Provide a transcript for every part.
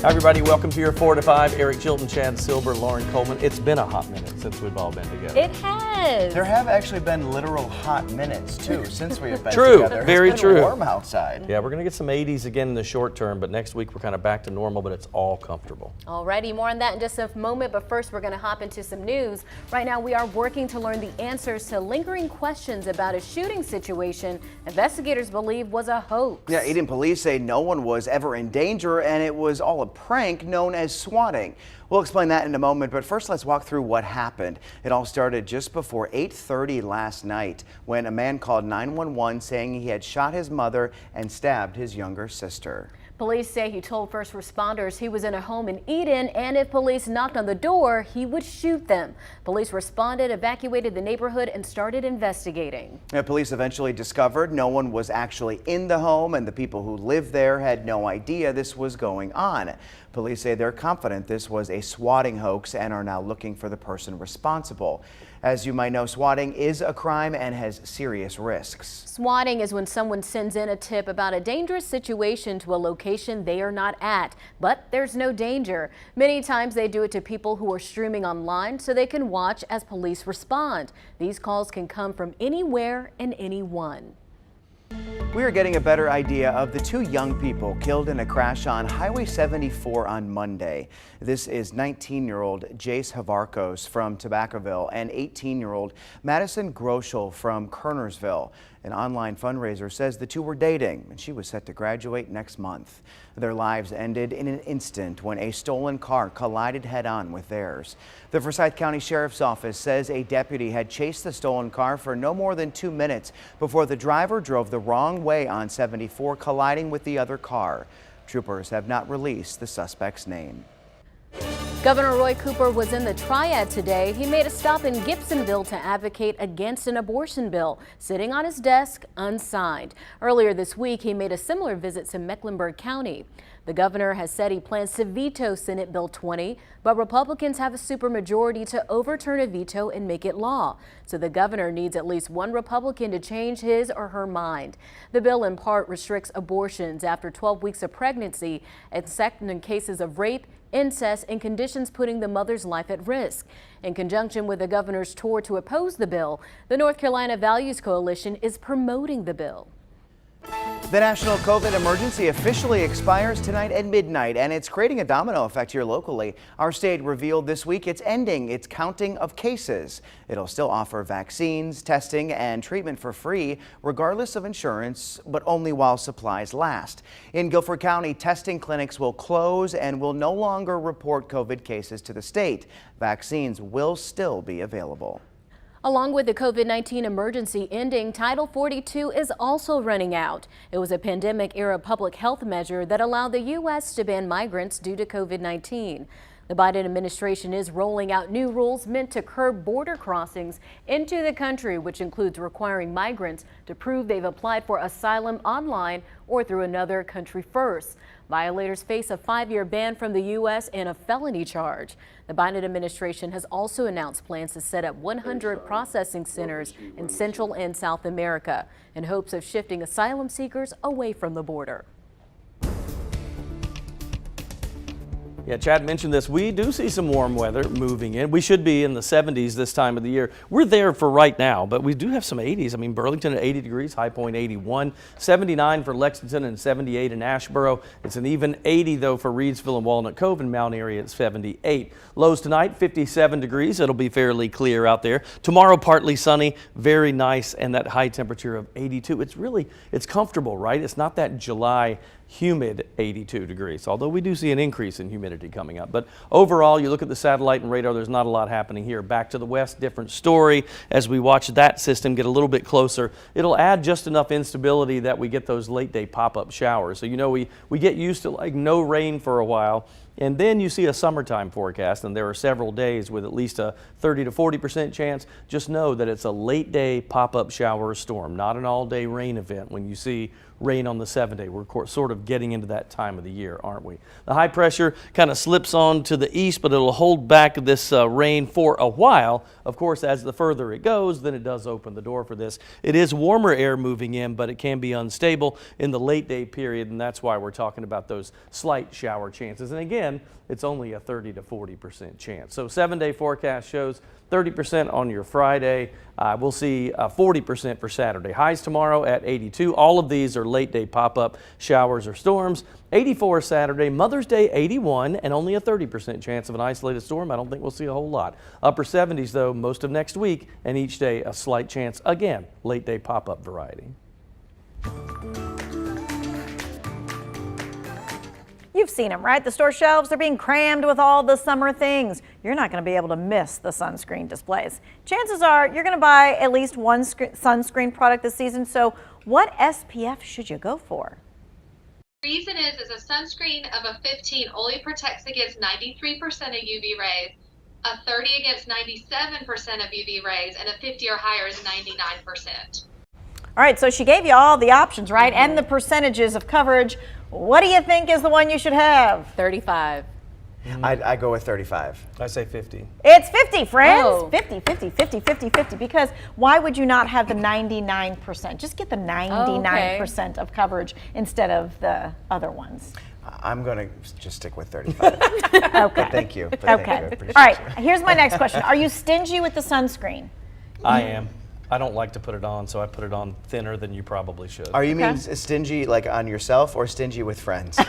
Hi everybody, welcome to your 4 to 5. Eric Chilton, Chad Silber, Lauren Coleman. It's been a hot minute since we've all been together. It has. There have actually been literal hot minutes too since we have been True, together. very It's been true. warm outside. Yeah, we're going to get some 80s again in the short term, but next week we're kind of back to normal, but it's all comfortable. Alrighty, more on that in just a moment, but first we're going to hop into some news. Right now we are working to learn the answers to lingering questions about a shooting situation investigators believe was a hoax. Yeah, Eden police say no one was ever in danger and it was all a prank known as swatting. We'll explain that in a moment, but first let's walk through what happened. It all started just before 8:30 last night when a man called 911 saying he had shot his mother and stabbed his younger sister. Police say he told first responders he was in a home in Eden and if police knocked on the door, he would shoot them. Police responded, evacuated the neighborhood, and started investigating. Police eventually discovered no one was actually in the home and the people who lived there had no idea this was going on. Police say they're confident this was a swatting hoax and are now looking for the person responsible. As you might know, swatting is a crime and has serious risks. Swatting is when someone sends in a tip about a dangerous situation to a location they are not at, but there's no danger. Many times they do it to people who are streaming online so they can watch as police respond. These calls can come from anywhere and anyone. We are getting a better idea of the two young people killed in a crash on Highway 74 on Monday. This is 19-year-old Jace Havarkos from Tobaccoville and 18-year-old Madison Groschel from Kernersville. An online fundraiser says the two were dating and she was set to graduate next month. Their lives ended in an instant when a stolen car collided head-on with theirs. The Forsyth County Sheriff's Office says a deputy had chased the stolen car for no more than 2 minutes before the driver drove the wrong way on 74, colliding with the other car. Troopers have not released the suspect's name. Governor Roy Cooper was in the Triad today. He made a stop in Gibsonville to advocate against an abortion bill, sitting on his desk unsigned. Earlier this week, he made a similar visit to Mecklenburg County. The governor has said he plans to veto Senate Bill 20, but Republicans have a supermajority to overturn a veto and make it law. So the governor needs at least one Republican to change his or her mind. The bill in part restricts abortions after 12 weeks of pregnancy, except in cases of rape, incest, and conditions putting the mother's life at risk. In conjunction with the governor's tour to oppose the bill, the North Carolina Values Coalition is promoting the bill. The national COVID emergency officially expires tonight at midnight, and it's creating a domino effect here locally. Our state revealed this week it's ending its counting of cases. It'll still offer vaccines, testing, and treatment for free, regardless of insurance, but only while supplies last. In Guilford County, testing clinics will close and will no longer report COVID cases to the state. Vaccines will still be available. Along with the COVID-19 emergency ending, Title 42 is also running out. It was a pandemic-era public health measure that allowed the U.S. to ban migrants due to COVID-19. The Biden administration is rolling out new rules meant to curb border crossings into the country, which includes requiring migrants to prove they've applied for asylum online or through another country first. Violators face a 5-year ban from the U.S. and a felony charge. The Biden administration has also announced plans to set up 100 processing centers in Central and South America in hopes of shifting asylum seekers away from the border. Yeah, Chad mentioned this. We do see some warm weather moving in. We should be in the 70s this time of the year. We're there for right now, but we do have some 80s. I mean, Burlington at 80 degrees, high point 81, 79 for Lexington and 78 in Asheboro. It's an even 80 though for Reedsville and Walnut Cove and Mount Airy at 78. Lows tonight, 57 degrees. It'll be fairly clear out there. Tomorrow, partly sunny, very nice, and that high temperature of 82. It's comfortable, right? It's not that July humid 82 degrees, although we do see an increase in humidity coming up. But overall, you look at the satellite and radar, there's not a lot happening here. Back to the west, different story. As we watch that system get a little bit closer, it'll add just enough instability that we get those late day pop-up showers. So, you know, we get used to like no rain for a while. And then you see a summertime forecast, and there are several days with at least a 30 to 40% chance. Just know that it's a late day pop-up shower storm, not an all-day rain event when you see rain on the 7-day. We're sort of getting into that time of the year, aren't we? The high pressure kind of slips on to the east, but it'll hold back this rain for a while. Of course, as the further it goes, then it does open the door for this. It is warmer air moving in, but it can be unstable in the late day period, and that's why we're talking about those slight shower chances. And again, it's only a 30 to 40% chance. So 7-day forecast shows 30% on your Friday. We'll see 40% for Saturday. Highs tomorrow at 82. All of these are late day pop-up showers or storms. 84 Saturday, Mother's Day 81, and only a 30% chance of an isolated storm. I don't think we'll see a whole lot. Upper 70s though most of next week, and each day a slight chance. Again, late day pop-up variety. You've seen them, right? The store shelves are being crammed with all the summer things. You're not going to be able to miss the sunscreen displays. Chances are you're going to buy at least one sunscreen product this season. So what SPF should you go for? The reason is a sunscreen of a 15 only protects against 93% of UV rays, a 30 against 97% of UV rays, and a 50 or higher is 99%. All right, so she gave you all the options, right? And the percentages of coverage. What do you think is the one you should have? 35. I go with 35. I say 50. It's 50, friends. Oh. 50, 50, 50, 50, 50. Because why would you not have the 99%? Just get the 99% of coverage instead of the other ones. I'm going to just stick with 35. Okay. But thank you. But Okay. Thank you. I appreciate All right, it. here's my next question. Are you stingy with the sunscreen? I am. I don't like to put it on, so I put it on thinner than you probably should. Are you mean stingy like on yourself or stingy with friends?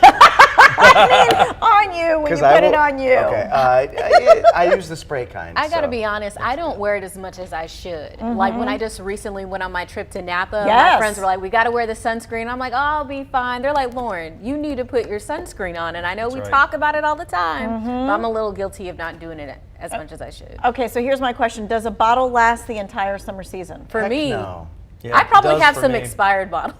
On you when you put it on you. Okay. I use the spray kind. I gotta so. be honest, I don't wear it as much as I should. Like when I just recently went on my trip to Napa, Yes. my friends were like, we gotta wear the sunscreen. I'm like, oh, I'll be fine. They're like, Lauren, you need to put your sunscreen on. And I know we right. talk about it all the time, but I'm a little guilty of not doing it as much as I should. Okay, so here's my question. Does a bottle last the entire summer season? For Heck me, no. Yeah, I it probably does have for some me. expired bottles.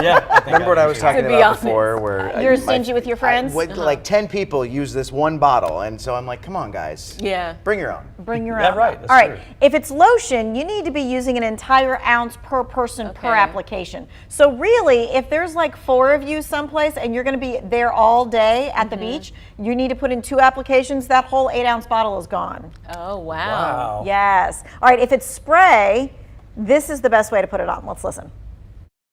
Yeah, I think Remember what I was talking To be about honest. before where You're stingy with your friends? Like 10 people use this one bottle, and so I'm like, come on, guys. Yeah. Bring your own. Bring your Yeah, own. right, that's All right. true. If it's lotion, you need to be using an entire ounce per person per Okay. application. So really, if there's like 4 of you someplace and you're going to be there all day at the beach, you need to put in 2 applications. That whole 8-ounce bottle is gone. Oh, wow. Wow. Yes. All right. If it's spray, this is the best way to put it on. Let's listen.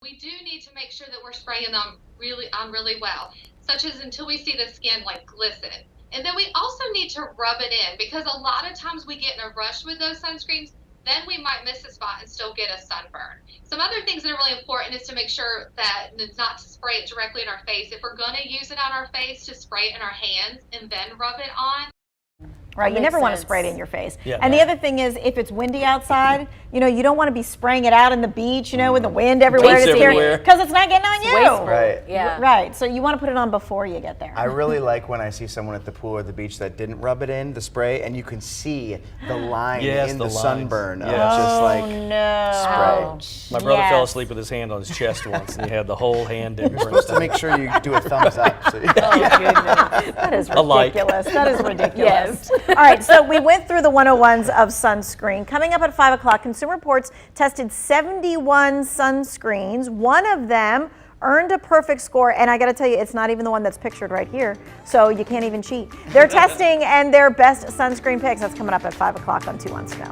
We do need to make sure that we're spraying them really well, such as until we see the skin like glisten. And then we also need to rub it in because a lot of times we get in a rush with those sunscreens, then we might miss a spot and still get a sunburn. Some other things that are really important is to make sure that it's not to spray it directly in our face. If we're going to use it on our face, to spray it in our hands and then rub it on. Right, you Makes never want to sense. spray it in your face. Yeah, and the no. other thing is, if it's windy outside, you know, you don't want to be spraying it out in the beach, you know, with the wind everywhere. Waves everywhere. Because it's not getting on you. Wasteful. Right. Yeah. Right, so you want to put it on before you get there. I really like when I see someone at the pool or the beach that didn't rub it in, the spray, and you can see the line Yes, in the the lines. sunburn of Yes. just like no. spray. My brother fell Yes. asleep with his hand on his chest once, and he had the whole hand in. You're supposed to make sure you do a thumbs up. So That is A like. ridiculous. That is ridiculous. Yes. All right, so we went through the 101s of sunscreen. Coming up at 5 o'clock, Consumer Reports tested 71 sunscreens. One of them earned a perfect score, and I got to tell you, it's not even the one that's pictured right here, so you can't even cheat. They're testing and their best sunscreen picks. That's coming up at 5 o'clock on 2 Months Ago.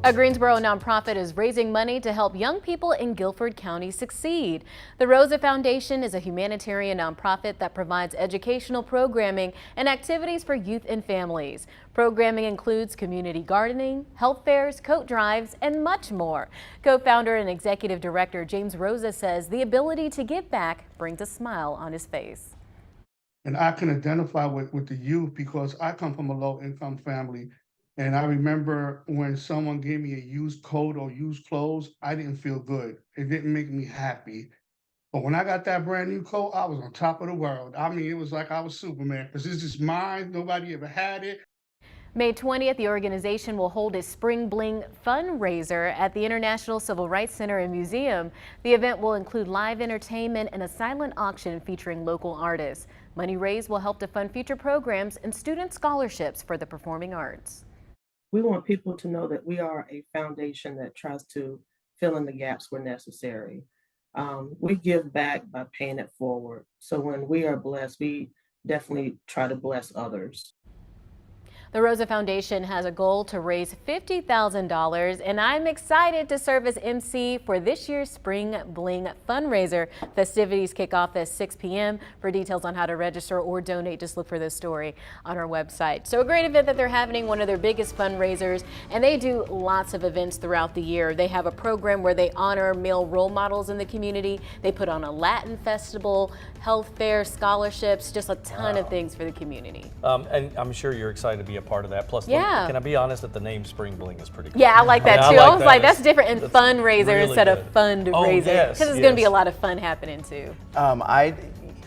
A Greensboro nonprofit is raising money to help young people in Guilford County succeed. The Rosa Foundation is a humanitarian nonprofit that provides educational programming and activities for youth and families. Programming includes community gardening, health fairs, coat drives, and much more. Co-founder and executive director James Rosa says the ability to give back brings a smile on his face. And I can identify with the youth because I come from a low-income family. And I remember when someone gave me a used coat or used clothes, I didn't feel good. It didn't make me happy. But when I got that brand new coat, I was on top of the world. I mean, it was like I was Superman because this is mine. Nobody ever had it. May 20th, the organization will hold a Spring Bling fundraiser at the International Civil Rights Center and Museum. The event will include live entertainment and a silent auction featuring local artists. Money raised will help to fund future programs and student scholarships for the performing arts. We want people to know that we are a foundation that tries to fill in the gaps where necessary. We give back by paying it forward. So when we are blessed, we definitely try to bless others. The Rosa Foundation has a goal to raise $50,000, and I'm excited to serve as MC for this year's Spring Bling fundraiser. Festivities kick off at 6 p.m. For details on how to register or donate, just look for this story on our website. So a great event that they're having, one of their biggest fundraisers, and they do lots of events throughout the year. They have a program where they honor male role models in the community. They put on a Latin festival, health fair, scholarships, just a ton of things for the community. And I'm sure you're excited to be a part of that. Plus, Yeah. can I be honest that the name Spring Bling is pretty cool? Yeah, I like that I too. like I was that. like, that's different in That's fundraiser really instead good. of fundraiser. Oh, yes, Because it's going to be yes. a lot of fun happening too.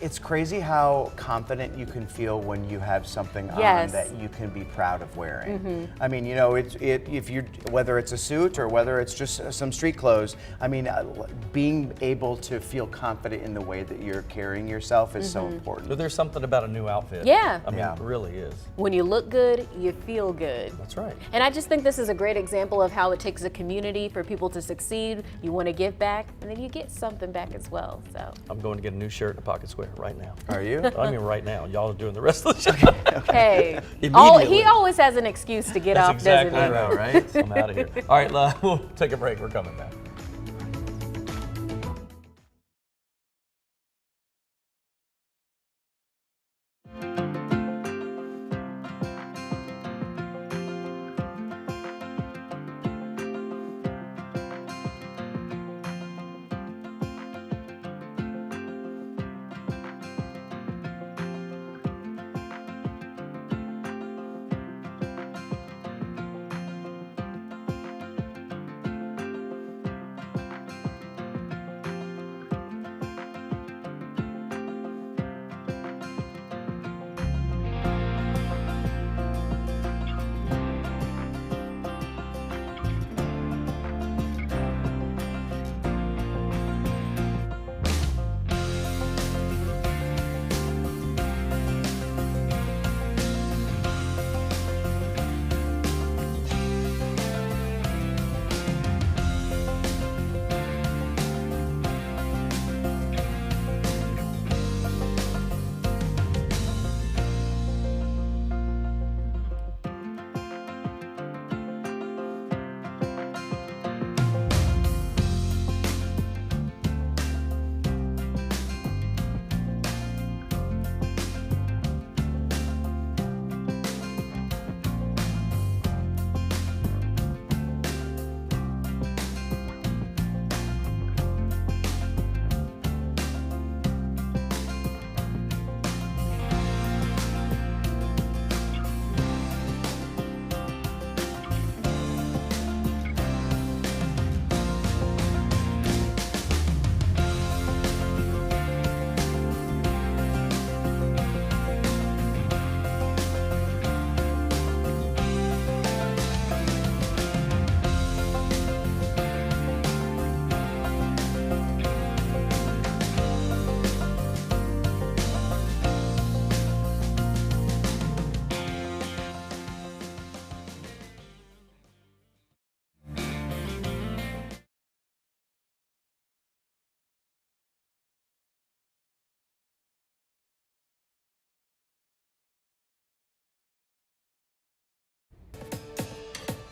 It's crazy how confident you can feel when you have something on Yes. that you can be proud of wearing. I mean, you know, if you whether it's a suit or whether it's just some street clothes. I mean, being able to feel confident in the way that you're carrying yourself is so important. But there's something about a new outfit. Yeah. I mean, Yeah. it really is. When you look good, you feel good. That's right. And I just think this is a great example of how it takes a community for people to succeed. You want to give back, and then you get something back as well. So, I'm going to get a new shirt and a pocket square right now. Are you? I mean, right now. Y'all are doing the rest of the show. hey, Immediately. he always has an excuse to get That's off, exactly doesn't he? I know, right? I'm out of here. All right, we'll take a break. We're coming back.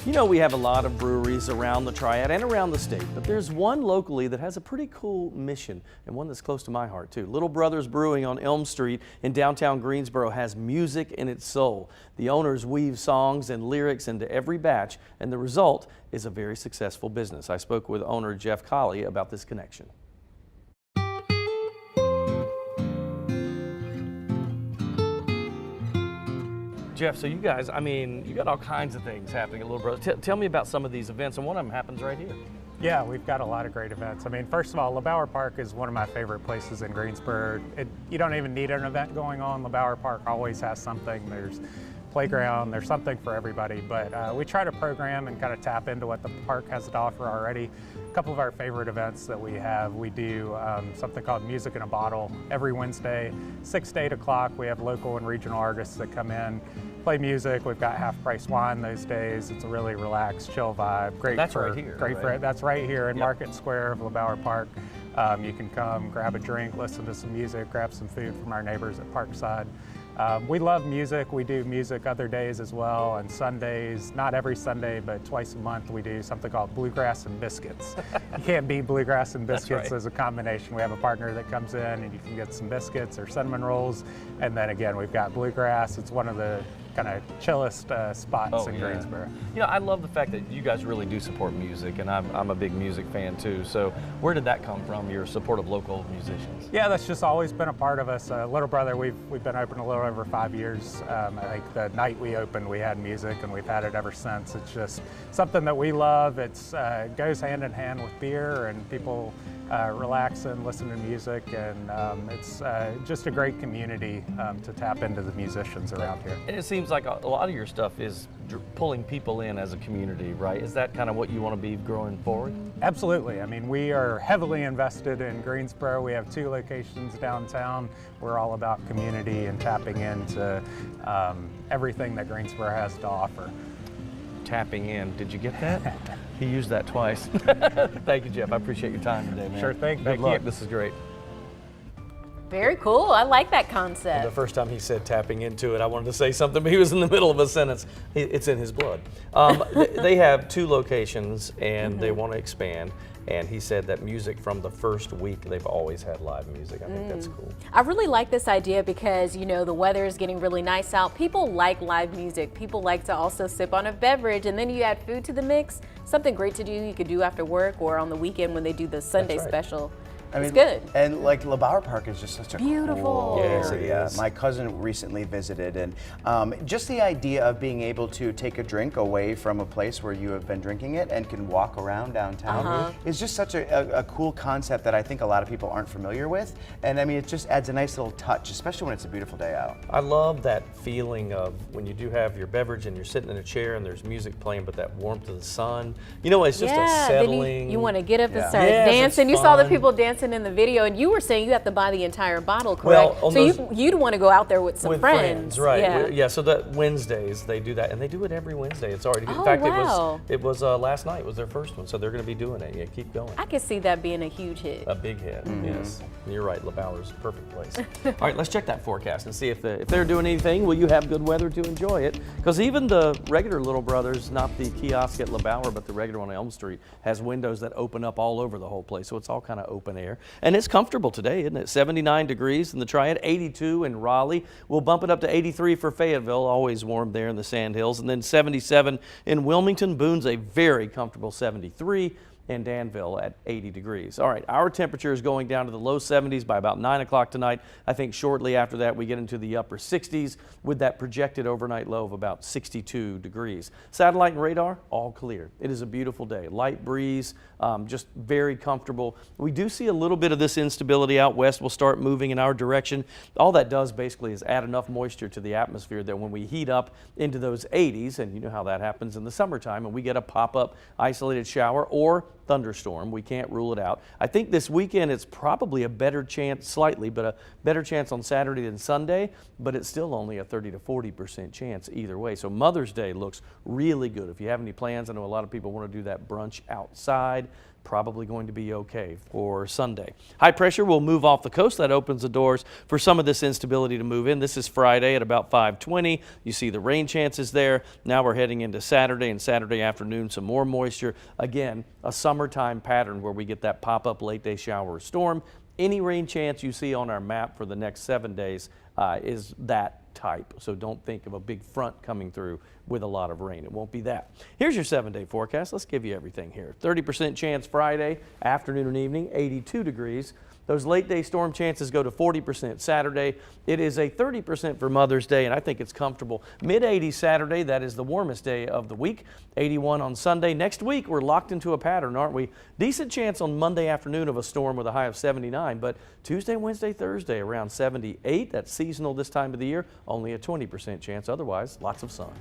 You know, we have a lot of breweries around the Triad and around the state, but there's one locally that has a pretty cool mission and one that's close to my heart too. Little Brothers Brewing on Elm Street in downtown Greensboro has music in its soul. The owners weave songs and lyrics into every batch, and the result is a very successful business. I spoke with owner Jeff Colley about this connection. Jeff, so you guys, I mean, you got all kinds of things happening at Little Brothers. Tell me about some of these events, and one of them happens right here. Yeah, we've got a lot of great events. I mean, first of all, LeBauer Park is one of my favorite places in Greensboro. You don't even need an event going on. LeBauer Park always has something. There's playground, there's something for everybody, but we try to program and kind of tap into what the park has to offer already. A couple of our favorite events that we have, we do something called Music in a Bottle every Wednesday, 6 to 8 o'clock. We have local and regional artists that come in, play music. We've got half-price wine those days. It's a really relaxed, chill vibe. Great. That's right here. Great right? That's right here in Market Square of LeBauer Park. You can come, grab a drink, listen to some music, grab some food from our neighbors at Parkside. We love music. We do music other days as well, and Sundays, not every Sunday, but twice a month, we do something called Bluegrass and Biscuits. You can't beat Bluegrass and Biscuits as a combination. We have a partner that comes in and you can get some biscuits or cinnamon rolls, and then again, we've got Bluegrass. It's one of the kind of chillest spots in Greensboro. You know, I love the fact that you guys really do support music, and I'm a big music fan too. So where did that come from, your support of local musicians? Yeah, that's just always been a part of us. Little Brother, we've been open a little over 5 years. I think the night we opened, we had music, and we've had it ever since. It's just something that we love. It goes hand in hand with beer, and people relax and listen to music, and it's just a great community to tap into the musicians around here. And it seems like a lot of your stuff is pulling people in as a community, right? Is that kind of what you want to be growing forward? Absolutely. I mean, we are heavily invested in Greensboro. We have 2 locations downtown. We're all about community and tapping into everything that Greensboro has to offer. Tapping in, did you get that? He used that twice. Thank you, Jeff. I appreciate your time today, man. Sure thing. Good Thank luck. you. This is great. Very cool. I like that concept. The first time he said tapping into it, I wanted to say something, but he was in the middle of a sentence. It's in his blood. They have 2 locations, and they want to expand. And he said that music from the first week, they've always had live music. I think that's cool. I really like this idea because, you know, the weather is getting really nice out. People like live music. People like to also sip on a beverage, and then you add food to the mix. Something great to do you could do after work or on the weekend when they do the Sunday special. It's good. And like LeBauer Park is just such a Beautiful. cool Yes, it area. is. My cousin recently visited, and just the idea of being able to take a drink away from a place where you have been drinking it and can walk around downtown is just such a cool concept that I think a lot of people aren't familiar with. And I mean, it just adds a nice little touch, especially when it's a beautiful day out. I love that feeling of when you do have your beverage and you're sitting in a chair and there's music playing, but that warmth of the sun. You know, it's just a settling. Then you want to get up and start Yes, it's dancing. You saw the fun. people dancing in the video, and you were saying you have to buy the entire bottle, correct? Well, so you'd want to go out there with some with friends. right? Yeah. So that Wednesdays they do that, and they do it every Wednesday. It's already. In Oh, fact, wow. it was last night was their first one, so they're going to be doing it. Yeah, keep going. I could see that being a huge hit. A big hit, yes. You're right, LeBauer's a perfect place. All right, let's check that forecast and see if they're doing anything. Will you have good weather to enjoy it? Because even the regular Little Brothers, not the kiosk at LeBauer, but the regular one on Elm Street, has windows that open up all over the whole place, so it's all kind of open air. And it's comfortable today, isn't it? 79 degrees in the Triad, 82 in Raleigh. We'll bump it up to 83 for Fayetteville, always warm there in the Sandhills, and then 77 in Wilmington. Boone's a very comfortable 73. And Danville at 80 degrees. All right, our temperature is going down to the low 70s by about 9 o'clock tonight. I think shortly after that we get into the upper 60s with that projected overnight low of about 62 degrees. Satellite and radar, all clear. It is a beautiful day. Light breeze, just very comfortable. We do see a little bit of this instability out west will start moving in our direction. All that does basically is add enough moisture to the atmosphere that when we heat up into those 80s, and you know how that happens in the summertime, and we get a pop-up isolated shower or thunderstorm. We can't rule it out. I think this weekend it's probably a better chance, slightly, but a better chance on Saturday than Sunday, but it's still only a 30 to 40% chance either way. So Mother's Day looks really good. If you have any plans, I know a lot of people want to do that brunch outside. probably going to be okay for Sunday. High pressure will move off the coast. That opens the doors for some of this instability to move in. This is Friday at about 5:20. You see the rain chances there. Now we're heading into Saturday, and Saturday afternoon some more moisture. Again, a summertime pattern where we get that pop-up late day shower or storm. Any rain chance you see on our map for the next 7 days is that type. So don't think of a big front coming through with a lot of rain. It won't be that. Here's your 7-day forecast. Let's give you everything here. 30% chance Friday, afternoon and evening, 82 degrees. Those late day storm chances go to 40% Saturday. It is a 30% for Mother's Day, and I think it's comfortable. Mid-80s Saturday, that is the warmest day of the week. 81 on Sunday. Next week, we're locked into a pattern, aren't we? Decent chance on Monday afternoon of a storm with a high of 79, but Tuesday, Wednesday, Thursday around 78. That's seasonal this time of the year. Only a 20% chance. Otherwise, lots of sun.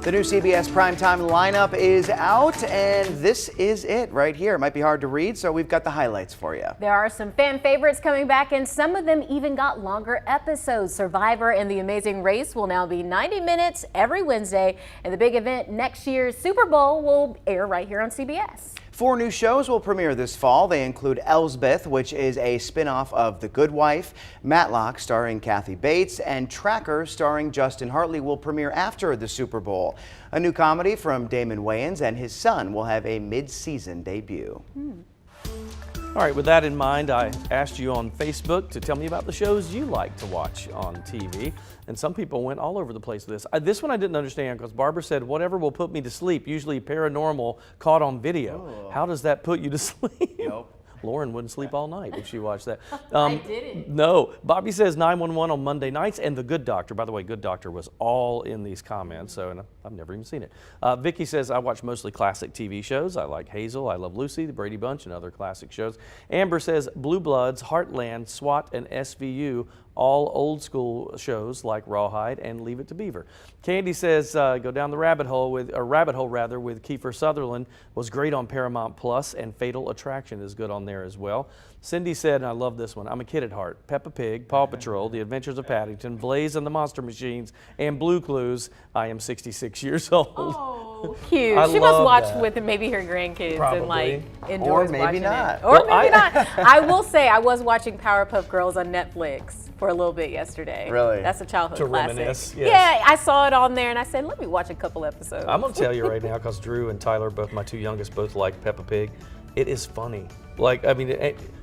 The new CBS primetime lineup is out, and this is it right here. It might be hard to read, so we've got the highlights for you. There are some fan favorites coming back, and some of them even got longer episodes. Survivor and The Amazing Race will now be 90 minutes every Wednesday, and the big event next year's Super Bowl will air right here on CBS. 4 new shows will premiere this fall. They include Elsbeth, which is a spin-off of The Good Wife, Matlock starring Kathy Bates, and Tracker starring Justin Hartley will premiere after the Super Bowl. A new comedy from Damon Wayans and his son will have a mid-season debut. All right, with that in mind, I asked you on Facebook to tell me about the shows you like to watch on TV. And some people went all over the place with this. This one I didn't understand because Barbara said, whatever will put me to sleep, usually paranormal caught on video. How does that put you to sleep? Nope. Lauren wouldn't sleep all night if she watched that. I didn't. No. Bobby says 911 on Monday nights and The Good Doctor. By the way, Good Doctor was all in these comments, so and I've never even seen it. Vicky says, I watch mostly classic TV shows. I like Hazel, I Love Lucy, The Brady Bunch, and other classic shows. Amber says, Blue Bloods, Heartland, SWAT, and SVU all old school shows like Rawhide and Leave It to Beaver. Candy says go down the rabbit hole with Kiefer Sutherland was great on Paramount Plus, and Fatal Attraction is good on there as well. Cindy said, and I love this one, I'm a kid at heart. Peppa Pig, Paw Patrol, The Adventures of Paddington, Blaze and the Monster Machines, and Blue Clues. I am 66 years old. Oh, cute. I She must love watch that. with maybe her grandkids Probably. and like Or enjoys maybe watching not. it. Or Well, maybe not. I will say I was watching Powerpuff Girls on Netflix for a little bit yesterday. Really? That's a childhood To classic. reminisce, yes. Yeah, I saw it on there and I said, let me watch a couple episodes. I'm gonna tell you right now, because Drew and Tyler, both my two youngest, both like Peppa Pig. It is funny. Like, I mean,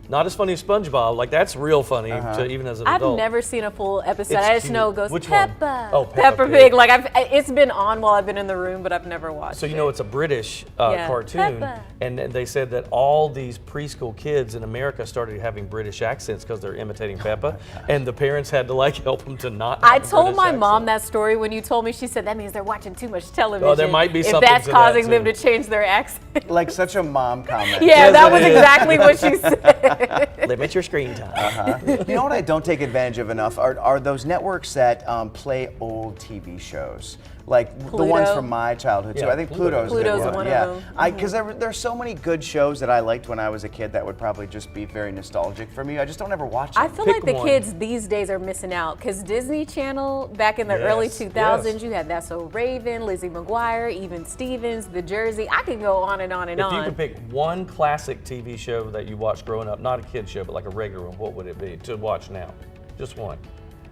not as funny as SpongeBob. Like, that's real funny, even as an I've adult. never seen a full episode. It's I just cute. know it goes Which one? Peppa. Oh, Peppa Pig. Pig. Like it's been on while I've been in the room, but I've never watched So it. you know it's a British Yeah. cartoon, Peppa. and they said that all these preschool kids in America started having British accents because they're imitating Peppa, and the parents had to like help them to not. I have a told British my mom accent. that story when you told me. She said that means they're watching too much television. Oh, there might be if something that's to that, causing them too. to change their accent. Like such a mom comment. Yeah, Yes, that it was is. exactly what she said. Limit your screen time. You know what I don't take advantage of enough are those networks that play old TV shows. Like the ones Pluto? from my childhood too. Yeah, I think Pluto's Pluto's a Pluto's good one of yeah. them. Because there's so many good shows that I liked when I was a kid that would probably just be very nostalgic for me. I just don't ever watch them. I feel Pick like the one. kids these days are missing out because Disney Channel back in the early Yes, 2000s, yes. you had That's So Raven, Lizzie McGuire, even Stevens, The Jersey. I could go on and on and If on. you could pick one classic TV show that you watched growing up, not a kid show, but like a regular one, what would it be to watch now? Just one.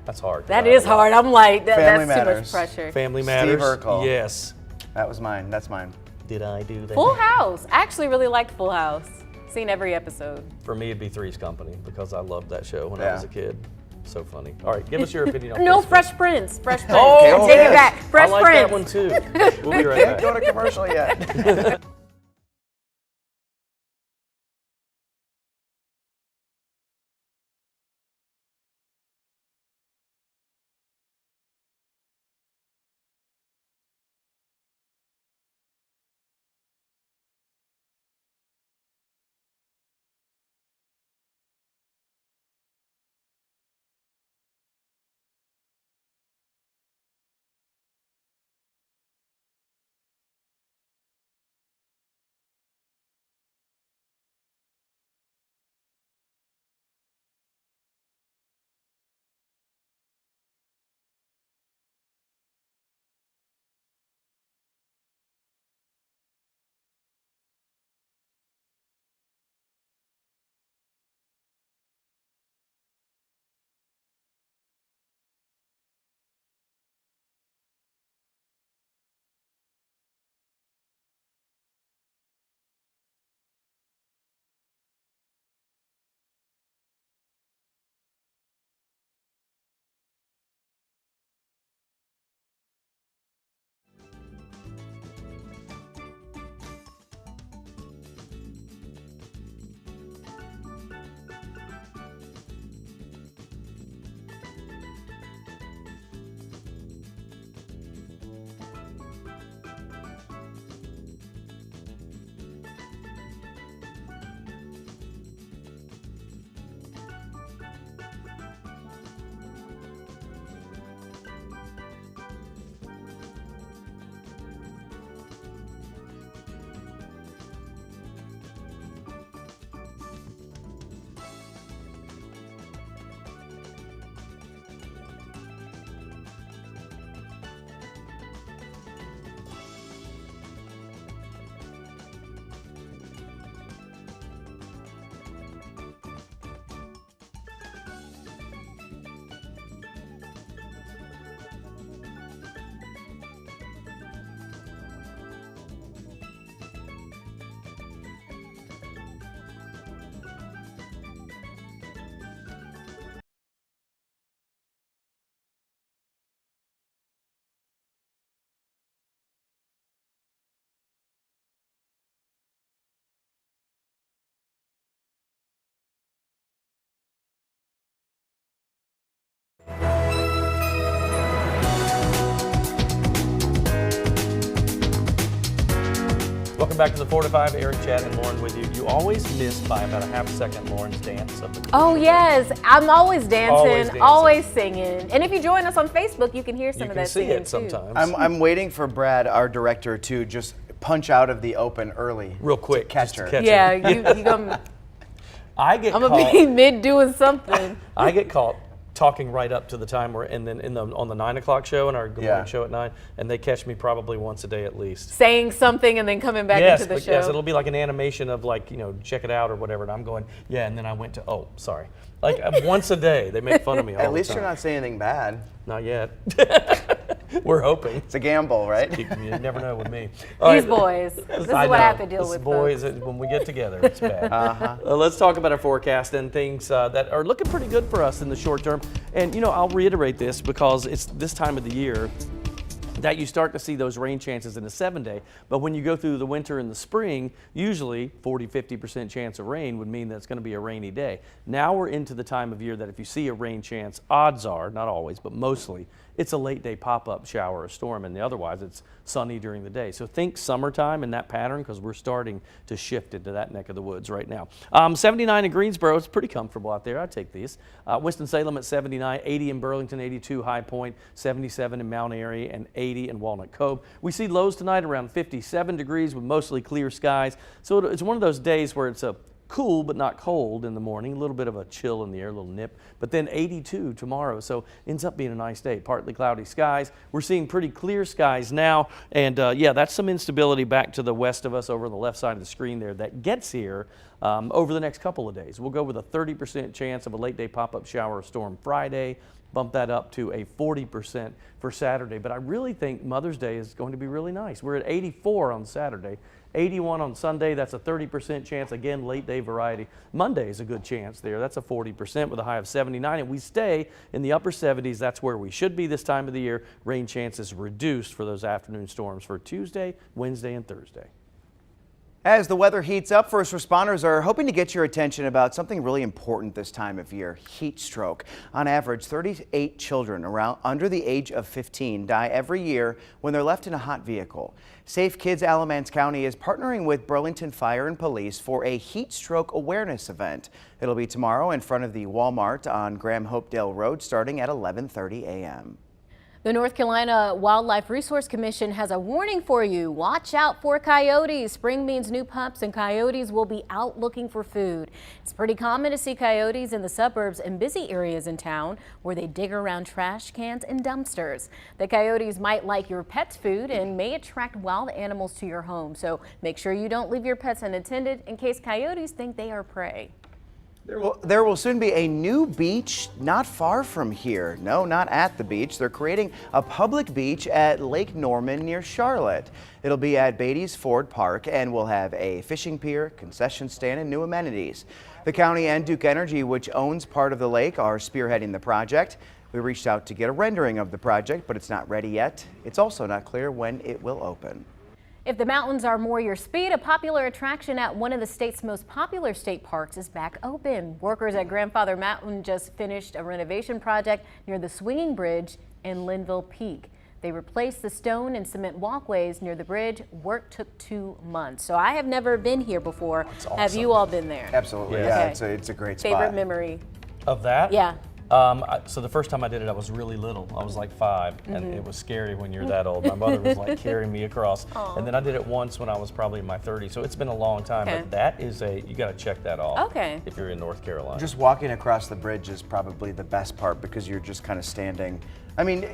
That's hard. That is hard. I'm like, Family that's too much Matters. pressure. Family Steve Matters. Urkel. Yes. That was mine. That's mine. Did I do that? Full House. I actually really liked Full House. Seen every episode. For me, it'd be Three's Company because I loved that show when I Yeah. was a kid. So funny. All right, give us your opinion on No, Facebook. Fresh Prince. Fresh Prince. Oh, Take yes. it back. Fresh I like Prince. that one too. We'll be right Can't back. go to commercial yet. Welcome back to the 4 to 5. Eric, Chad, and Lauren with you. You always miss by about a half second Lauren's dance of the Oh yes, I'm always dancing, Always always, dancing. singing. And if you join us on Facebook, you can hear some You of can that see singing it too. sometimes. I'm waiting for Brad, our director, to just punch out of the open early. Real quick, to catch just to her. catch Yeah, you gonna, I get I'm caught. gonna be mid doing something. I get caught talking right up to the time where, and then on the 9 o'clock show and our Good Morning Yeah. show at 9, and they catch me probably once a day at least. Saying something and then coming back Yes, into the but show. yes, it'll be like an animation of like, check it out or whatever, and I'm going, yeah, and then I went to, oh, sorry. Like once a day, they make fun of me all At the least time. you're not saying anything bad. Not yet. We're hoping. It's a gamble, right? You never know with me. All These right. boys. This is I what I have know. to deal This with. boys, folks. when we get together, it's bad. Let's talk about our forecast and things that are looking pretty good for us in the short term. And, I'll reiterate this because it's this time of the year that you start to see those rain chances in a 7-day. But when you go through the winter and the spring, usually 40-50% chance of rain would mean that it's going to be a rainy day. Now we're into the time of year that if you see a rain chance, odds are, not always, but mostly, it's a late day pop-up shower or storm, and otherwise it's sunny during the day. So think summertime in that pattern because we're starting to shift into that neck of the woods right now. 79 in Greensboro, it's pretty comfortable out there. I'd take these. Winston-Salem at 79, 80 in Burlington, 82 High Point, 77 in Mount Airy, and 80 in Walnut Cove. We see lows tonight around 57 degrees with mostly clear skies. So it's one of those days where it's a cool but not cold in the morning, a little bit of a chill in the air, a little nip, but then 82 tomorrow, so ends up being a nice day. Partly cloudy skies. We're seeing pretty clear skies now, and yeah, that's some instability back to the west of us over on the left side of the screen there that gets here over the next couple of days. We'll go with a 30% chance of a late day pop-up shower or storm Friday, bump that up to a 40% for Saturday, but I really think Mother's Day is going to be really nice. We're at 84 on Saturday. 81 on Sunday, that's a 30% chance. Again, late day variety. Monday is a good chance there. That's a 40% with a high of 79. And we stay in the upper 70s. That's where we should be this time of the year. Rain chances reduced for those afternoon storms for Tuesday, Wednesday, and Thursday. As the weather heats up, first responders are hoping to get your attention about something really important this time of year, heat stroke. On average, 38 children around under the age of 15 die every year when they're left in a hot vehicle. Safe Kids Alamance County is partnering with Burlington Fire and Police for a heat stroke awareness event. It'll be tomorrow in front of the Walmart on Graham-Hopedale Road starting at 11:30 a.m. The North Carolina Wildlife Resource Commission has a warning for you. Watch out for coyotes. Spring means new pups and coyotes will be out looking for food. It's pretty common to see coyotes in the suburbs and busy areas in town where they dig around trash cans and dumpsters. The coyotes might like your pet's food and may attract wild animals to your home. So make sure you don't leave your pets unattended in case coyotes think they are prey. There will soon be a new beach not far from here. No, not at the beach. They're creating a public beach at Lake Norman near Charlotte. It'll be at Beatty's Ford Park and will have a fishing pier, concession stand, and new amenities. The county and Duke Energy, which owns part of the lake, are spearheading the project. We reached out to get a rendering of the project, but it's not ready yet. It's also not clear when it will open. If the mountains are more your speed, a popular attraction at one of the state's most popular state parks is back open. Workers at Grandfather Mountain just finished a renovation project near the swinging bridge in Linville Peak. They replaced the stone and cement walkways near the bridge. Work took 2 months. So I have never been here before. Awesome. Have you all been there? Absolutely, Yeah. yeah, Okay. it's a great spot. Favorite memory? Of that? Yeah. So the first time I did it, I was really little. I was like 5, and it was scary when you're that old. My mother was like carrying me across. And then I did it once when I was probably in my 30s. So it's been a long time, Okay. but that is you got to check that off. Okay. If you're in North Carolina. Just walking across the bridge is probably the best part because you're just kind of standing. I mean,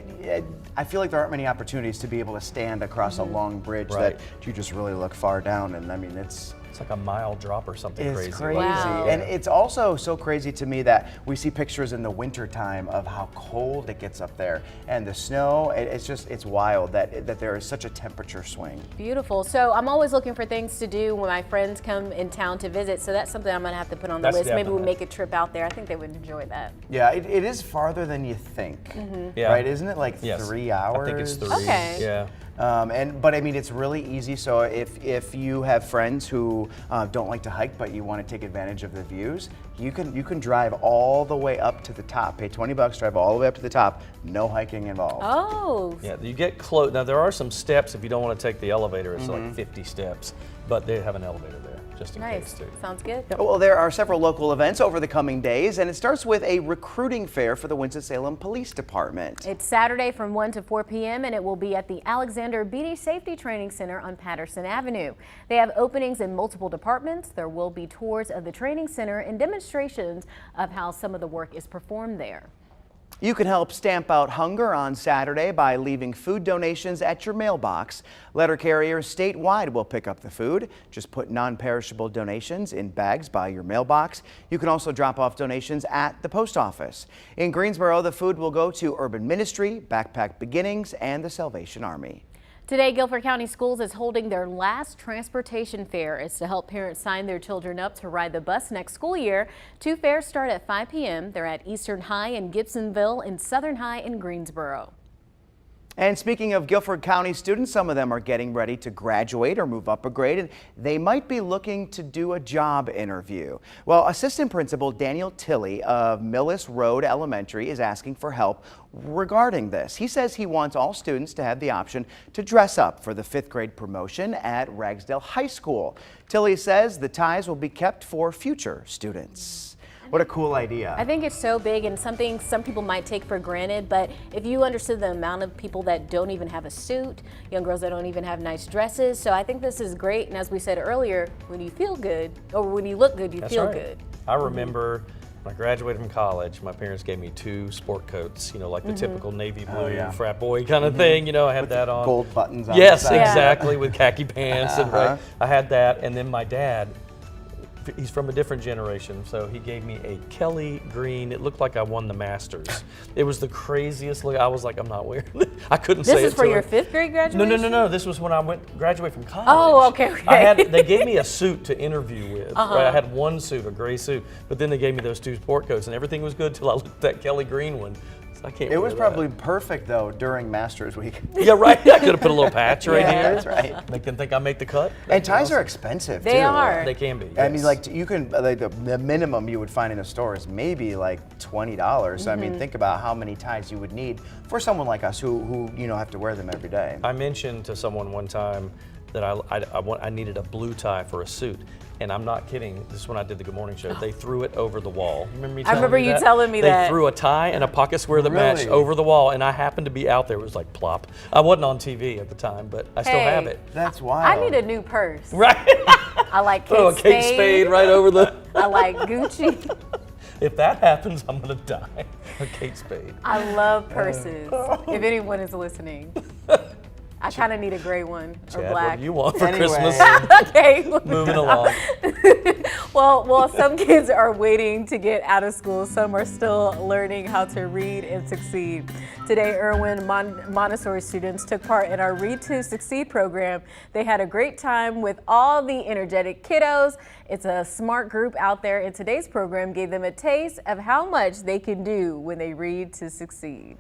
I feel like there aren't many opportunities to be able to stand across a long bridge Right. that you just really look far down. And I mean, it's like a mile drop or something crazy. Wow. And it's also so crazy to me that we see pictures in the winter time of how cold it gets up there and the snow. It's wild that there is such a temperature swing. Beautiful. So I'm always looking for things to do when my friends come in town to visit. So that's something I'm going to have to put on the That's list. Maybe we'll definite. make a trip out there. I think they would enjoy that. Yeah, it is farther than you think. Yeah. Right? Isn't it like Yes. 3 hours? I think it's 3. Okay. Yeah. But I mean, it's really easy. So if you have friends who don't like to hike, but you want to take advantage of the views, You can drive all the way up to the top. Pay $20, drive all the way up to the top. No hiking involved. Oh. Yeah, you get close. Now there are some steps if you don't want to take the elevator. It's like 50 steps, but they have an elevator there just in Nice. case too. Sounds good. Well, there are several local events over the coming days, and it starts with a recruiting fair for the Winston-Salem Police Department. It's Saturday from 1 to 4 p.m. and it will be at the Alexander Beatty Safety Training Center on Patterson Avenue. They have openings in multiple departments. There will be tours of the training center and demonstrations of how some of the work is performed there. You can help stamp out hunger on Saturday by leaving food donations at your mailbox. Letter carriers statewide will pick up the food. Just put non-perishable donations in bags by your mailbox. You can also drop off donations at the post office. In Greensboro, the food will go to Urban Ministry, Backpack Beginnings, and the Salvation Army. Today, Guilford County Schools is holding their last transportation fair. It's to help parents sign their children up to ride the bus next school year. 2 fairs start at 5 p.m. They're at Eastern High in Gibsonville and Southern High in Greensboro. And speaking of Guilford County students, some of them are getting ready to graduate or move up a grade, and they might be looking to do a job interview. Well, Assistant Principal Daniel Tilley of Millis Road Elementary is asking for help regarding this. He says he wants all students to have the option to dress up for the 5th grade promotion at Ragsdale High School. Tilley says the ties will be kept for future students. What a cool idea. I think it's so big and something some people might take for granted, but if you understood the amount of people that don't even have a suit, young girls that don't even have nice dresses, so I think this is great. And as we said earlier, when you feel good, or when you look good, you That's feel right. good. I remember when I graduated from college, my parents gave me 2 sport coats, you know, like the typical navy blue frat boy kind of thing. You know, I had that on. Gold buttons on Yes, the side. exactly, with khaki pants. And right, I had that, and then my dad, he's from a different generation, so he gave me a Kelly green. It looked like I won the Masters. It was the craziest look. I was like, I'm not wearing it. I couldn't say it. This is for to your him. 5th grade graduation? No. This was when I graduated from college. Oh, okay. They gave me a suit to interview with. Right? I had one suit, a gray suit, but then they gave me those 2 sport coats, and everything was good till I looked at that Kelly green one. So I can't. It was wear that. probably perfect though during Masters week. Yeah, right. I could have put a little patch right Yeah. here. That's right. They can think I make the cut. And ties are expensive They too. are. They can be. I mean, yes. like you can like the minimum you would find in a store is maybe like $20. So I mean, think about how many ties you would need for someone like us who you know have to wear them every day. I mentioned to someone one time that I needed a blue tie for a suit. And I'm not kidding. This is when I did the Good Morning Show. They threw it over the wall. Remember me telling remember you you that? telling me they that. They threw a tie and a pocket square that matched Really? over the wall, and I happened to be out there. It was like plop. I wasn't on TV at the time, but I still have it. That's I wild. need a new purse. Right. I like Kate Throw a Kate Spade right over the. I like Gucci. If that happens, I'm gonna die. A Kate Spade. I love purses. If anyone is listening. I kind of need a gray one or Chad, black. what do you want for Anyway. Christmas? Okay. Moving along. Well, some kids are waiting to get out of school. Some are still learning how to read and succeed. Today, Irwin Montessori students took part in our Read to Succeed program. They had a great time with all the energetic kiddos. It's a smart group out there, and today's program gave them a taste of how much they can do when they read to succeed.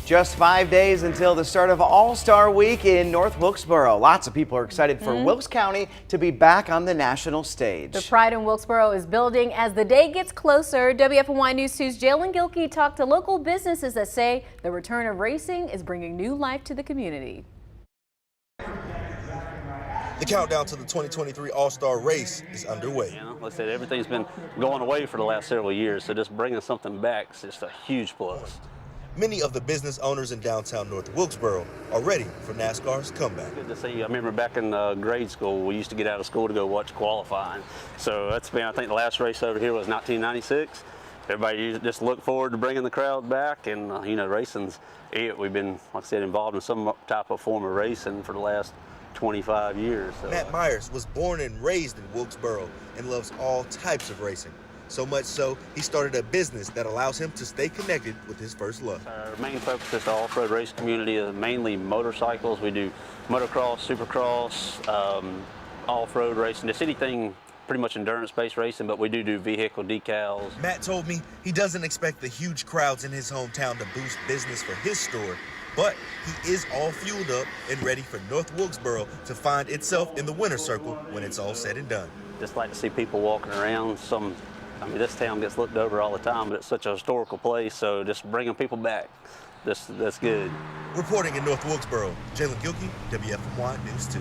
Just 5 days until the start of All-Star Week in North Wilkesboro. Lots of people are excited for Wilkes County to be back on the national stage. The pride in Wilkesboro is building as the day gets closer. WFMY News 2's Jalen Gilkey talked to local businesses that say the return of racing is bringing new life to the community. The countdown to the 2023 All-Star Race is underway. You know, like I said, everything's been going away for the last several years, so just bringing something back is just a huge plus. Many of the business owners in downtown North Wilkesboro are ready for NASCAR's comeback. Good to see you. I remember back in grade school, we used to get out of school to go watch qualifying. So that's been, I think the last race over here was 1996. Everybody just look forward to bringing the crowd back, and you know, racing's it. We've been, like I said, involved in some type of form of racing for the last 25 years. So. Matt Myers was born and raised in Wilkesboro and loves all types of racing. So much so, he started a business that allows him to stay connected with his first love. Our main focus is the off-road race community, mainly motorcycles. We do motocross, supercross, off-road racing, just anything pretty much endurance-based racing, but we do vehicle decals. Matt told me he doesn't expect the huge crowds in his hometown to boost business for his store, but he is all fueled up and ready for North Wilkesboro to find itself in the winner's circle when it's all said and done. Just like to see people walking around. I mean, this town gets looked over all the time, but it's such a historical place, so just bringing people back, that's good. Reporting in North Wilkesboro, Jalen Gilkey, WFMY News 2.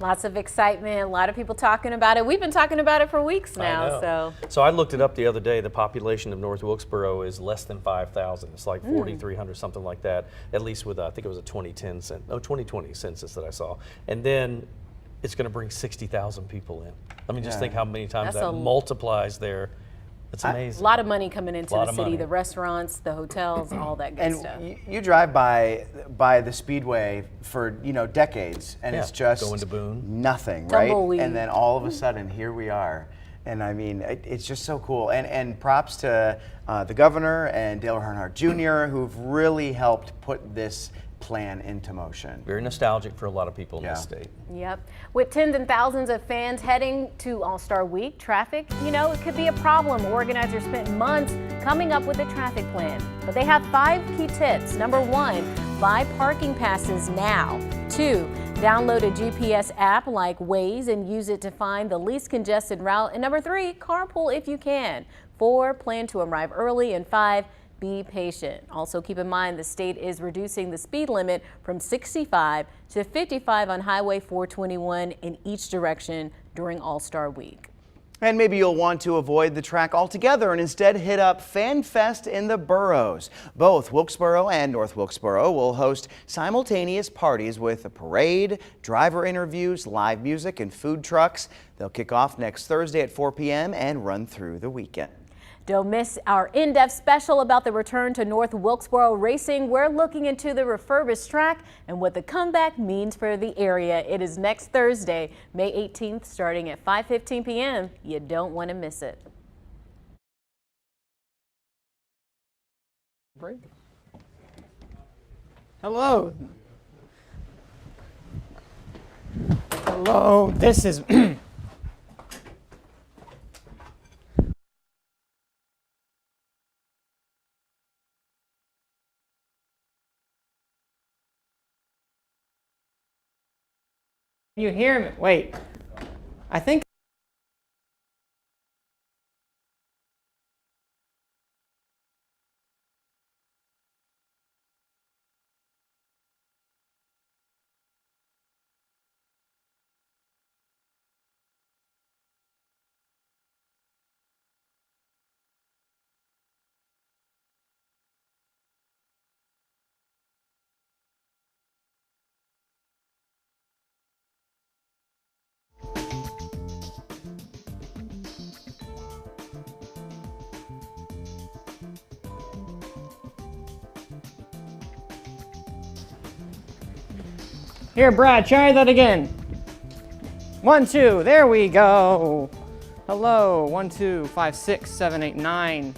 Lots of excitement, a lot of people talking about it. We've been talking about it for weeks now. So I looked it up the other day. The population of North Wilkesboro is less than 5,000. It's like 4,300, something like that, at least with, I think it was a 2020 census that I saw. And then it's going to bring 60,000 people in. I mean, just think how many times that multiplies there. It's amazing. A lot of money coming into the city, the restaurants, the hotels, all that good stuff. And you drive by the Speedway for, decades, and it's just going to Boone. Nothing, Tumbleweed. right? And then all of a sudden, here we are. And I mean, it's just so cool. And props to the governor and Dale Earnhardt Jr., who've really helped put this plan into motion. Very nostalgic for a lot of people in this state. Yep. With tens and thousands of fans heading to All-Star Week, traffic, it could be a problem. Organizers spent months coming up with a traffic plan, but they have 5 key tips. Number 1, buy parking passes now. 2, download a GPS app like Waze and use it to find the least congested route. And number 3, carpool if you can. 4, plan to arrive early. And 5, be patient. Also keep in mind the state is reducing the speed limit from 65 to 55 on Highway 421 in each direction during All-Star Week. And maybe you'll want to avoid the track altogether and instead hit up Fan Fest in the boroughs. Both Wilkesboro and North Wilkesboro will host simultaneous parties with a parade, driver interviews, live music, and food trucks. They'll kick off next Thursday at 4 p.m. and run through the weekend. Don't miss our in-depth special about the return to North Wilkesboro racing. We're looking into the refurbished track and what the comeback means for the area. It is next Thursday, May 18th, starting at 5:15 p.m. You don't want to miss it. Hello. Hello. This is You hear me? Wait. I think Here, Brad, try that again. 1, 2, there we go. Hello, 1, 2, 5, 6, 7, 8, 9.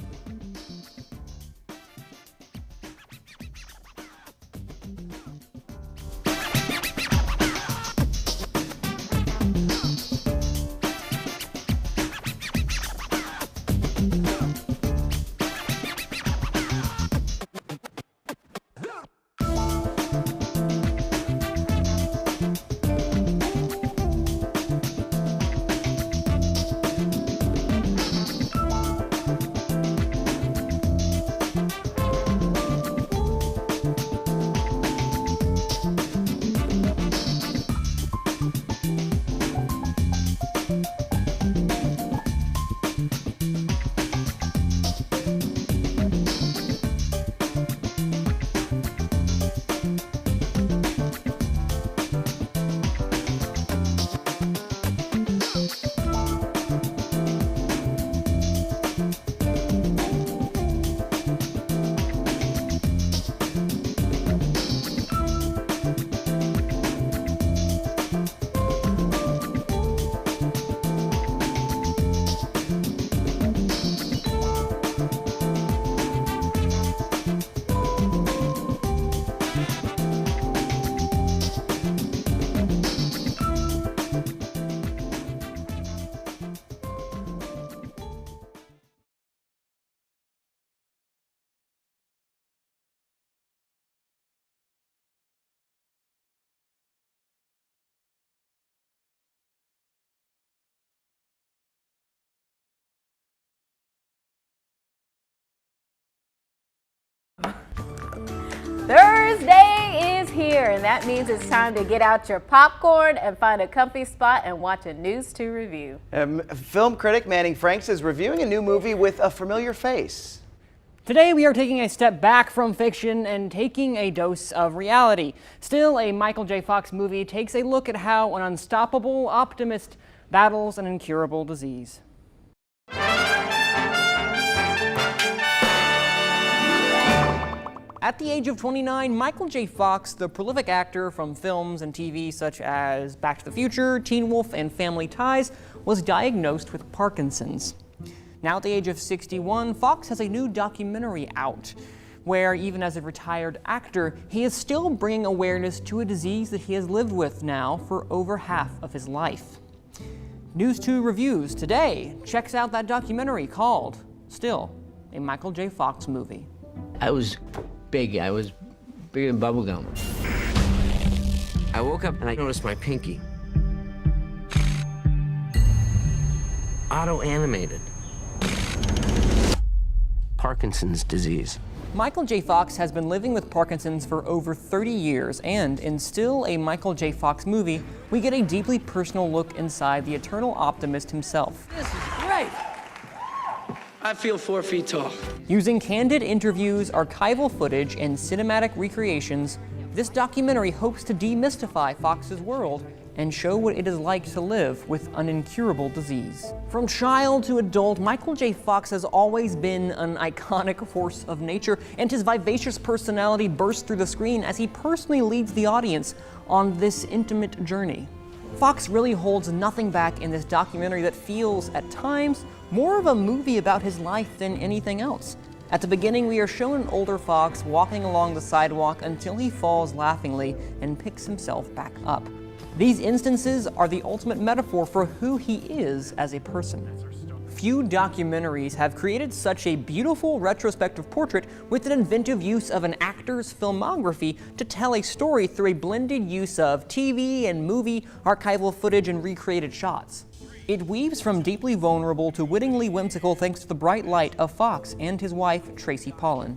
here, and that means it's time to get out your popcorn and find a comfy spot and watch a News 2 review. Film critic Manning Franks is reviewing a new movie with a familiar face. Today we are taking a step back from fiction and taking a dose of reality. Still, a Michael J. Fox movie takes a look at how an unstoppable optimist battles an incurable disease. At the age of 29, Michael J. Fox, the prolific actor from films and TV such as Back to the Future, Teen Wolf, and Family Ties, was diagnosed with Parkinson's. Now at the age of 61, Fox has a new documentary out, where even as a retired actor, he is still bringing awareness to a disease that he has lived with now for over half of his life. News 2 Reviews today checks out that documentary called Still, a Michael J. Fox movie. I was big. I was bigger than bubblegum. I woke up and I noticed my pinky. Auto-animated. Parkinson's disease. Michael J. Fox has been living with Parkinson's for over 30 years, and in Still, a Michael J. Fox movie, we get a deeply personal look inside the eternal optimist himself. This is great. I feel 4 feet tall. Using candid interviews, archival footage, and cinematic recreations, this documentary hopes to demystify Fox's world and show what it is like to live with an incurable disease. From child to adult, Michael J. Fox has always been an iconic force of nature, and his vivacious personality bursts through the screen as he personally leads the audience on this intimate journey. Fox really holds nothing back in this documentary that feels, at times, more of a movie about his life than anything else. At the beginning, we are shown an older Fox walking along the sidewalk until he falls laughingly and picks himself back up. These instances are the ultimate metaphor for who he is as a person. Few documentaries have created such a beautiful retrospective portrait with an inventive use of an actor's filmography to tell a story through a blended use of TV and movie, archival footage, and recreated shots. It weaves from deeply vulnerable to wittingly whimsical thanks to the bright light of Fox and his wife, Tracy Pollan.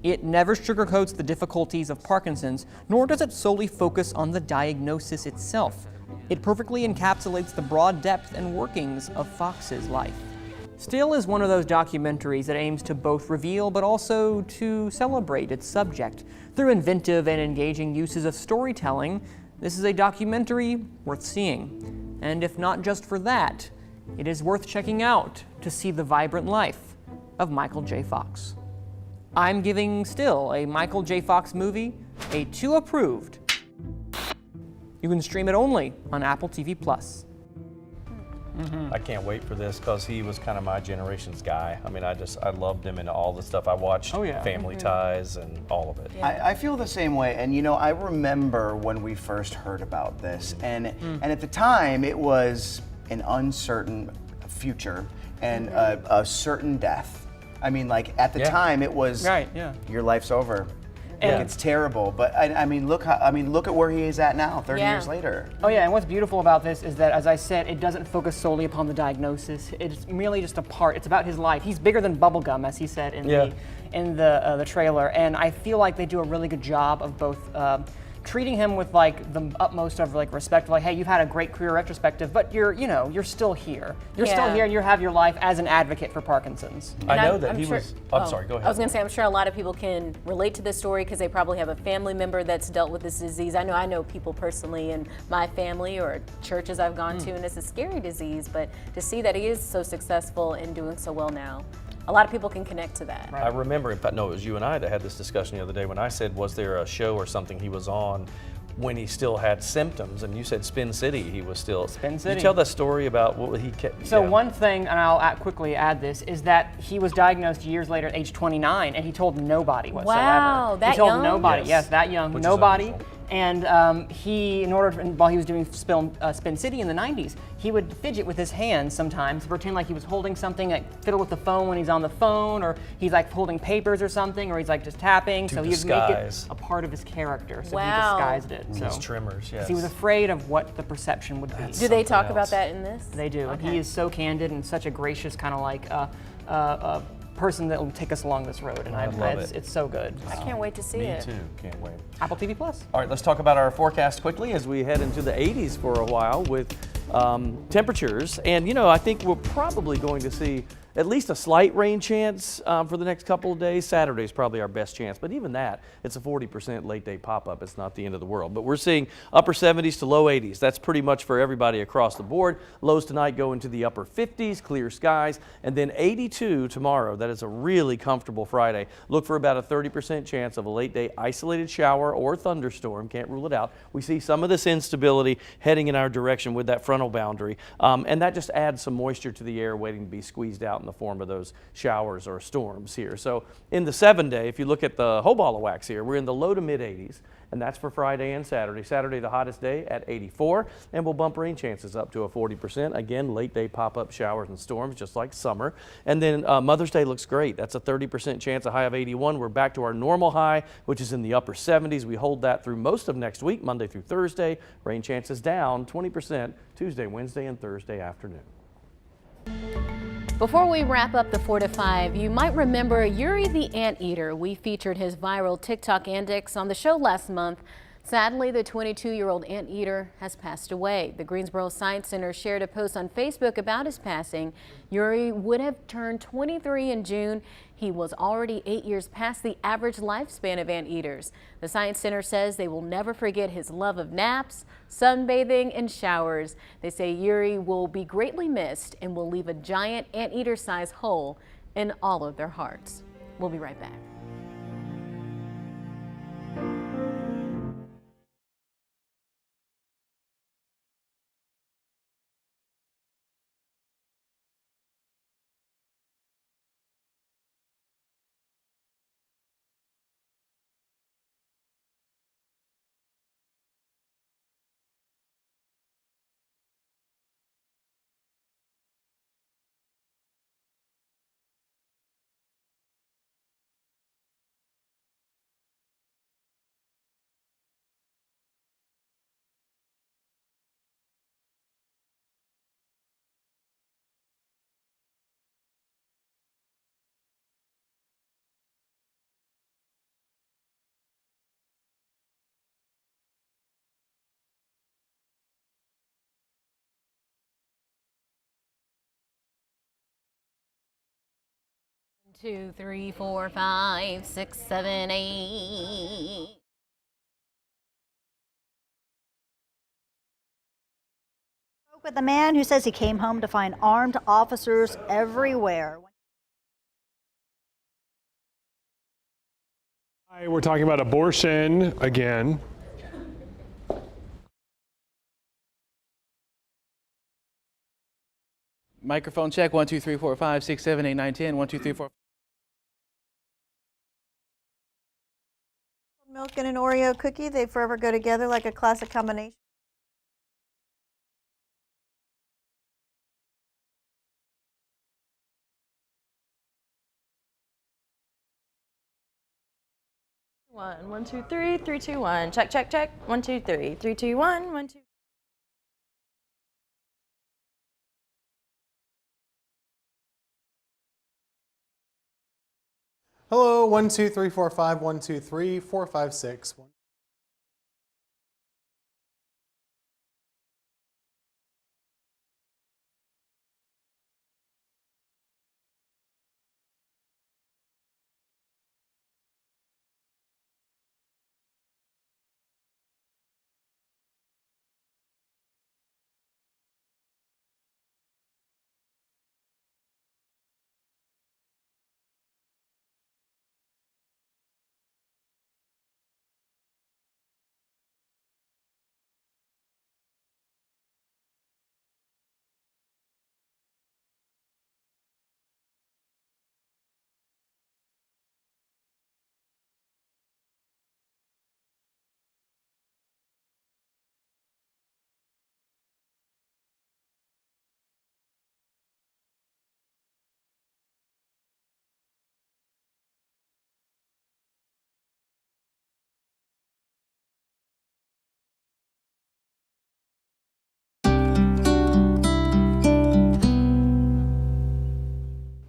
It never sugarcoats the difficulties of Parkinson's, nor does it solely focus on the diagnosis itself. It perfectly encapsulates the broad depth and workings of Fox's life. Still is one of those documentaries that aims to both reveal but also to celebrate its subject. Through inventive and engaging uses of storytelling, this is a documentary worth seeing. And if not just for that, it is worth checking out to see the vibrant life of Michael J. Fox. I'm giving Still, a Michael J. Fox movie, a 2 approved. You can stream it only on Apple TV+. I can't wait for this because he was kind of my generation's guy. I mean, I loved him in all the stuff I watched. Oh, yeah. Family Ties and all of it. Yeah. I feel the same way, and you know, I remember when we first heard about this, and at the time it was an uncertain future and a certain death. I mean, like at the time it was Right, yeah. your life's over. And- Like, it's terrible, but I mean, look at where he is at now, 30 Yeah. years later. Oh yeah, and what's beautiful about this is that, as I said, it doesn't focus solely upon the diagnosis. It's merely just a part. It's about his life. He's bigger than bubblegum, as he said in the trailer, and I feel like they do a really good job of both treating him with like the utmost of like respect, like, hey, you've had a great career retrospective, but you're still here. You're still here, and you have your life as an advocate for Parkinson's. I know that he was. I'm sorry, go ahead. I was going to say, I'm sure a lot of people can relate to this story because they probably have a family member that's dealt with this disease. I know people personally in my family or churches I've gone to, and it's a scary disease, but to see that he is so successful and doing so well now, a lot of people can connect to that. I remember, in fact, no, it was you and I that had this discussion the other day when I said, was there a show or something he was on when he still had symptoms? And you said Spin City, he was still. Spin City. You tell that story about what he kept. So one thing, and I'll quickly add this, is that he was diagnosed years later at age 29, and he told nobody whatsoever. Wow, that He told young? nobody, yes, that young, Which is nobody. unusual. And while he was doing Spin City in the 90s, he would fidget with his hands sometimes, pretend like he was holding something, like fiddle with the phone when he's on the phone, or he's like holding papers or something, or he's like just tapping. So he would make it a part of his character. So he disguised it. So his tremors, yes. he was afraid of what the perception would be. Do they talk about that in this? They do, and he is so candid and such a gracious kind of like person that will take us along this road, and I love it. it's so good. I can't wait to see it. Me too. Can't wait. Apple TV Plus. All right, let's talk about our forecast quickly as we head into the 80s for a while with temperatures. And, you know, I think we're probably going to see at least a slight rain chance for the next couple of days. Saturday's probably our best chance, but even that, it's a 40% late day pop-up. It's not the end of the world. But we're seeing upper 70s to low 80s. That's pretty much for everybody across the board. Lows tonight go into the upper 50s, clear skies, and then 82 tomorrow. That is a really comfortable Friday. Look for about a 30% chance of a late day isolated shower or thunderstorm. Can't rule it out. We see some of this instability heading in our direction with that frontal boundary, and that just adds some moisture to the air waiting to be squeezed out in the form of those showers or storms here. So in the 7-day, if you look at the whole ball of wax here, we're in the low to mid 80s, and that's for Friday and Saturday. Saturday, the hottest day at 84, and we'll bump rain chances up to a 40%. Again, late day pop-up showers and storms, just like summer. And then Mother's Day looks great. That's a 30% chance, a high of 81. We're back to our normal high, which is in the upper 70s. We hold that through most of next week, Monday through Thursday. Rain chances down 20% Tuesday, Wednesday, and Thursday afternoon. Before we wrap up the 4 to 5, you might remember Yuri the Anteater. We featured his viral TikTok antics on the show last month. Sadly, the 22-year-old anteater has passed away. The Greensboro Science Center shared a post on Facebook about his passing. Yuri would have turned 23 in June. He was already 8 years past the average lifespan of anteaters. The Science Center says they will never forget his love of naps, sunbathing, and showers. They say Yuri will be greatly missed and will leave a giant anteater-sized hole in all of their hearts. We'll be right back. Two, three, four, 5, 6, 7, 8. With a man who says he came home to find armed officers everywhere. Hi, we're talking about abortion again. Microphone check. 1, 2, 3, 4, 5, 6, 7, 8, 9, 10. 1, 2, 3, 4. Milk and an Oreo cookie, they forever go together like a classic combination. One, 1, 2, 3, 3, 2, 1. Check, check, check. 1, 2, 3, 3, 2, 1. 1, 2. Hello, 1, 2, 3, 4, 5, 1, 2, 3, 4, 5, 6.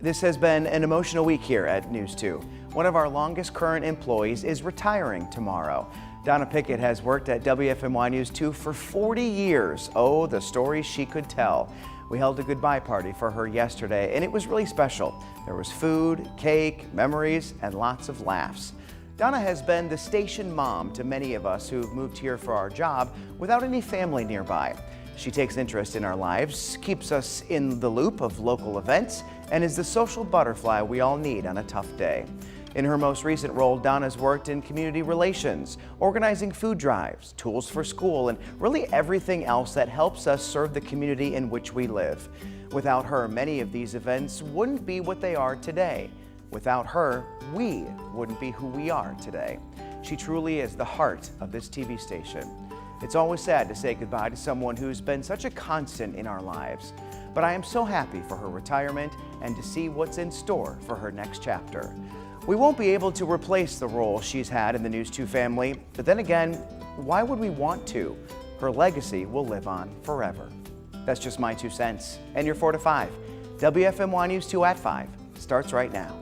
This has been an emotional week here at News 2. One of our longest current employees is retiring tomorrow. Donna Pickett has worked at WFMY News 2 for 40 years. Oh, the stories she could tell. We held a goodbye party for her yesterday, and it was really special. There was food, cake, memories, and lots of laughs. Donna has been the station mom to many of us who've moved here for our job without any family nearby. She takes interest in our lives, keeps us in the loop of local events, and is the social butterfly we all need on a tough day. In her most recent role, Donna's worked in community relations, organizing food drives, tools for school, and really everything else that helps us serve the community in which we live. Without her, many of these events wouldn't be what they are today. Without her, we wouldn't be who we are today. She truly is the heart of this TV station. It's always sad to say goodbye to someone who's been such a constant in our lives. But I am so happy for her retirement and to see what's in store for her next chapter. We won't be able to replace the role she's had in the News 2 family, but then again, why would we want to? Her legacy will live on forever. That's just my 2 cents. And your 4 to 5. WFMY News 2 at 5 starts right now.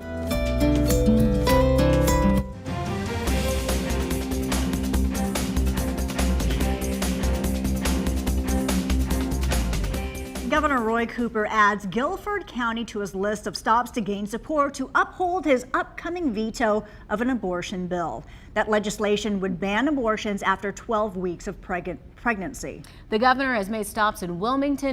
Governor Roy Cooper adds Guilford County to his list of stops to gain support to uphold his upcoming veto of an abortion bill. That legislation would ban abortions after 12 weeks of pregnancy. The governor has made stops in Wilmington,